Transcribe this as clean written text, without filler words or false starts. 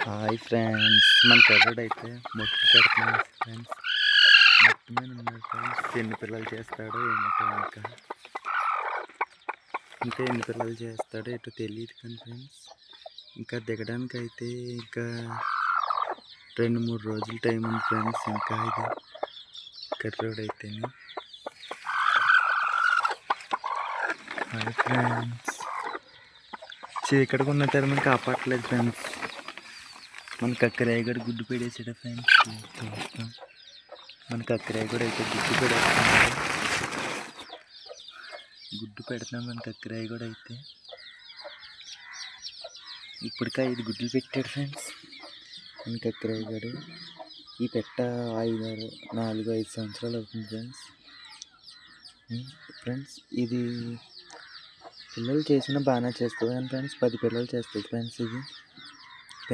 Hi friends, మన కుర్రాడైతే మొట్టు పెడుతున్నాడు friends. మొట్టు మీద ఉన్నాడు ఫ్రెండ్స్. ఎన్ని పిల్లలు చేస్తాడో ఏంటో ఇంకా ఎన్ని పిల్లలు చేస్తాడో ఏంటో తెలియదు కానీ ఫ్రెండ్స్, ఇంకా దిగడానికి అయితే ఇంకా 2-3 రోజులు టైం ఉంది ఫ్రెండ్స్. ఇంకా ఇది కుర్రాడైతే హాయ్ ఫ్రెండ్స్, చీకటిగా ఉన్న టైం కాపాడలేదు ఫ్రెండ్స్. మన కక్కరాయ కూడా గుడ్డు పెడేసాడు ఫ్రెండ్స్. చూస్తాం, మన కక్కరాయ కూడా అయితే గుడ్డు పెడుతున్నాం. మన కక్కరాయ కూడా అయితే ఇప్పటికే 5 గుడ్లు పెట్టాడు ఫ్రెండ్స్. మన కక్కరాయ గారు ఈ పెట్ట 4-5 సంవత్సరాలు అవుతుంది ఫ్రెండ్స్. ఫ్రెండ్స్ ఇది పిల్లలు చేసినా బాగానే చేస్తుంది కానీ ఫ్రెండ్స్ 10 పిల్లలు చేస్తుంది ఫ్రెండ్స్. ఇది